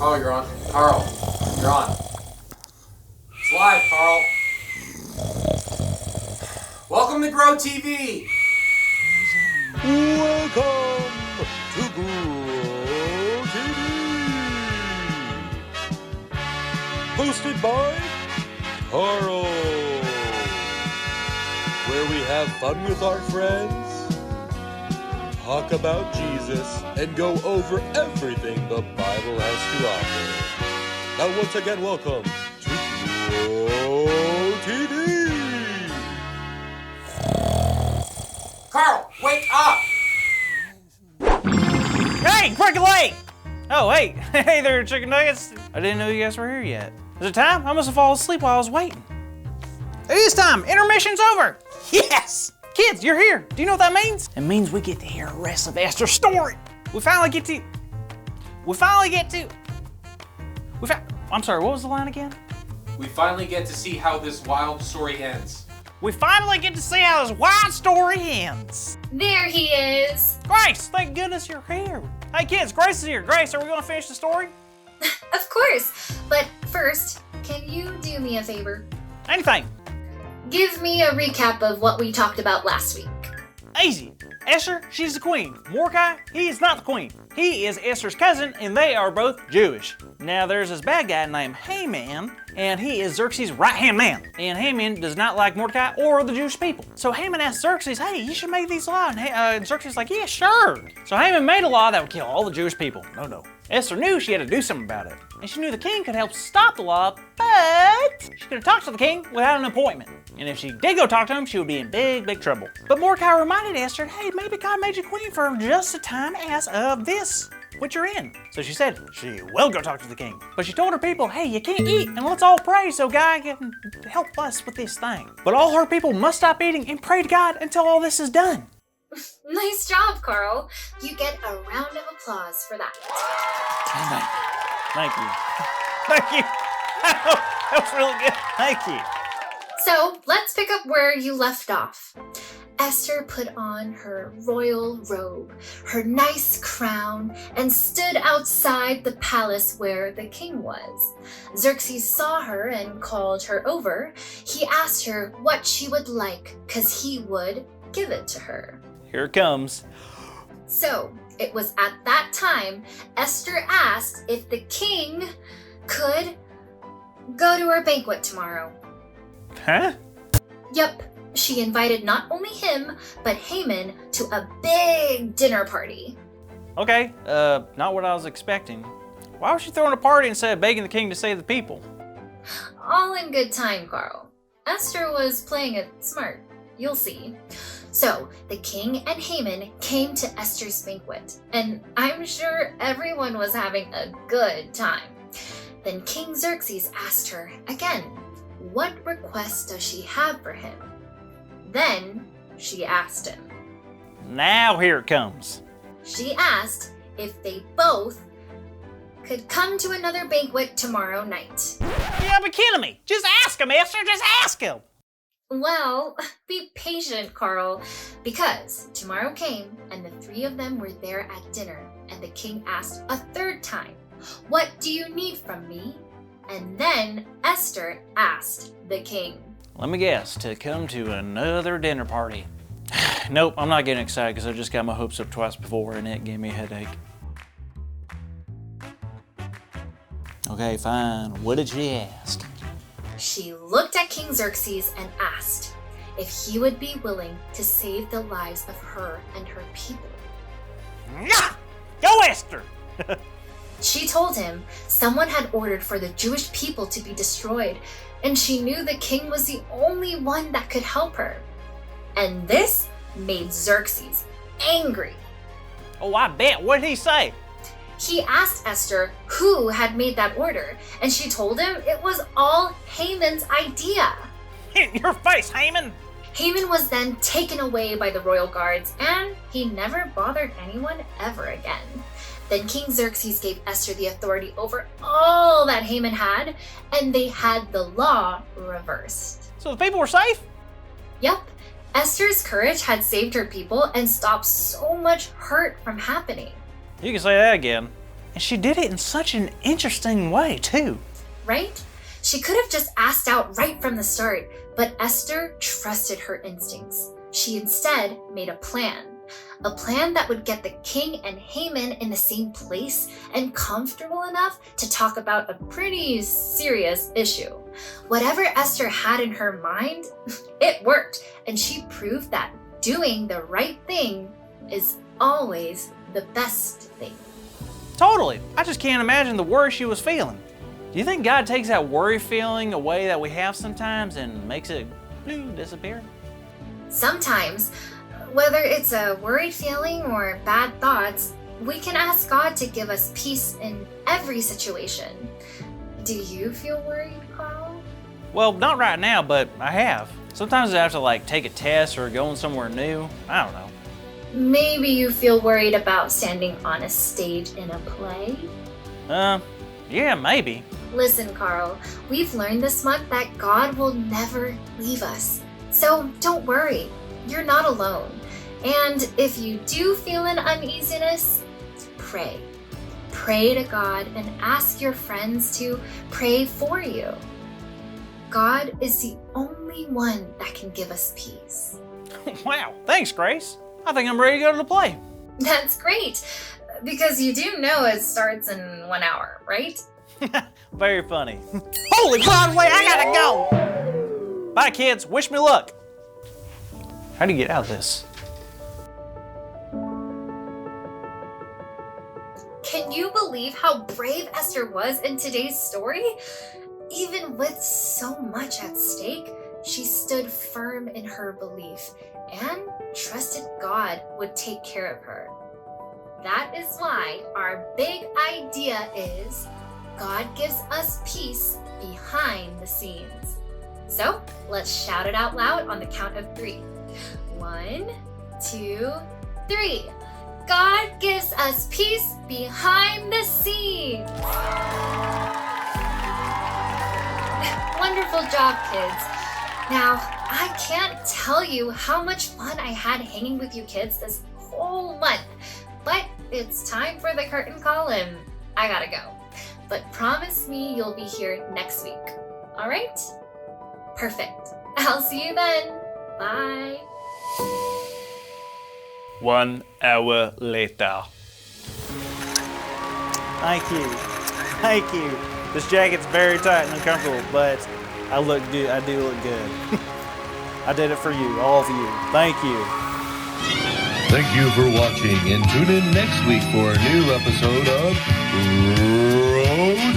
Oh, you're on. Carl, you're on. It's live, Carl. Welcome to Grow TV. Welcome to Grow TV. Hosted by Carl. Where we have fun with our friends, talk about Jesus, and go over everything the Bible has to offer. Now once again, welcome to Grow TV. Carl, wake up! Hey, quick late! Oh, hey. Hey there, chicken nuggets. I didn't know you guys were here yet. Is it time? I must have fallen asleep while I was waiting. It is time. Intermission's over. Yes! Kids, you're here. Do you know what that means? It means we get to hear the rest of Esther's story. I'm sorry, what was the line again? We finally get to see how this wild story ends. We finally get to see how this wild story ends. There he is. Grace, thank goodness you're here. Hey kids, Grace is here. Grace, are we gonna finish the story? Of course. But first, can you do me a favor? Anything. Give me a recap of what we talked about last week. Easy. Esther, she's the queen. Mordecai, he is not the queen. He is Esther's cousin, and they are both Jewish. Now, there's this bad guy named Haman, and he is Xerxes' right-hand man. And Haman does not like Mordecai or the Jewish people. So Haman asks Xerxes, hey, you should make these laws. And Xerxes is like, yeah, sure. So Haman made a law that would kill all the Jewish people. No. Esther knew she had to do something about it. And she knew the king could help stop the law, but she could have talked to the king without an appointment. And if she did go talk to him, she would be in big trouble. But Mordecai reminded Esther, hey, maybe God made you queen for just a time as of this, what you're in. So she said she will go talk to the king. But she told her people, hey, you can't eat, and let's all pray so God can help us with this thing. But all her people must stop eating and pray to God until all this is done. Nice job, Carl. You get a round of applause for that. Thank you. That was really good. Thank you. So let's pick up where you left off. Esther put on her royal robe, her nice crown, and stood outside the palace where the king was. Xerxes saw her and called her over. He asked her what she would like, 'cause he would give it to her. Here it comes. So it was at that time Esther asked if the king could go to her banquet tomorrow. Huh? Yep, she invited not only him, but Haman to a big dinner party. Okay, not what I was expecting. Why was she throwing a party instead of begging the king to save the people? All in good time, Carl. Esther was playing it smart. You'll see. So, the king and Haman came to Esther's banquet, and I'm sure everyone was having a good time. Then King Xerxes asked her again, what request does she have for him? Then she asked him. Now here it comes. She asked if they both could come to another banquet tomorrow night. You gotta be kidding me. Just ask him, Esther. Just ask him. Well, be patient, Carl, because tomorrow came and the three of them were there at dinner, and the king asked a third time, what do you need from me? And then Esther asked the king. Let me guess, to come to another dinner party. Nope, I'm not getting excited because I just got my hopes up twice before and it gave me a headache. Okay, fine. What did she ask? She looked at King Xerxes and asked if he would be willing to save the lives of her and her people. Yeah! Go, Esther! She told him someone had ordered for the Jewish people to be destroyed, and she knew the king was the only one that could help her. And this made Xerxes angry. Oh, I bet. What did he say? He asked Esther who had made that order, and she told him it was all Haman's idea. In your face, Haman! Haman was then taken away by the royal guards, and he never bothered anyone ever again. Then King Xerxes gave Esther the authority over all that Haman had, and they had the law reversed. So the people were safe? Yep. Esther's courage had saved her people and stopped so much hurt from happening. You can say that again. And she did it in such an interesting way, too. Right? She could have just asked out right from the start, but Esther trusted her instincts. She instead made a plan that would get the king and Haman in the same place and comfortable enough to talk about a pretty serious issue. Whatever Esther had in her mind, it worked, and she proved that doing the right thing is always the best thing. Totally. I just can't imagine the worry she was feeling. Do you think God takes that worry feeling away that we have sometimes and makes it disappear? Sometimes, whether it's a worried feeling or bad thoughts, we can ask God to give us peace in every situation. Do you feel worried, Carl? Well, not right now, but I have. Sometimes I have to take a test or go somewhere new. I don't know. Maybe you feel worried about standing on a stage in a play? Yeah, maybe. Listen, Carl, we've learned this month that God will never leave us. So don't worry, you're not alone. And if you do feel an uneasiness, pray. Pray to God and ask your friends to pray for you. God is the only one that can give us peace. Wow, thanks, Grace. I think I'm ready to go to the play. That's great, because you do know it starts in 1 hour, right? Very funny. Holy Broadway, I gotta go! Bye, kids. Wish me luck. How do you get out of this? Can you believe how brave Esther was in today's story? Even with so much at stake, she stood firm in her belief and trusted God would take care of her. That is why our big idea is God gives us peace behind the scenes. So let's shout it out loud on the count of 3. 1, 2, 3. God gives us peace behind the scenes. Wonderful job, kids. Now, I can't tell you how much fun I had hanging with you kids this whole month, but it's time for the curtain call and I gotta go. But promise me you'll be here next week. All right? Perfect. I'll see you then. Bye. 1 hour later. Thank you. Thank you. This jacket's very tight and uncomfortable, but I look good. I do look good. I did it for you, all of you. Thank you. Thank you for watching, and tune in next week for a new episode of Road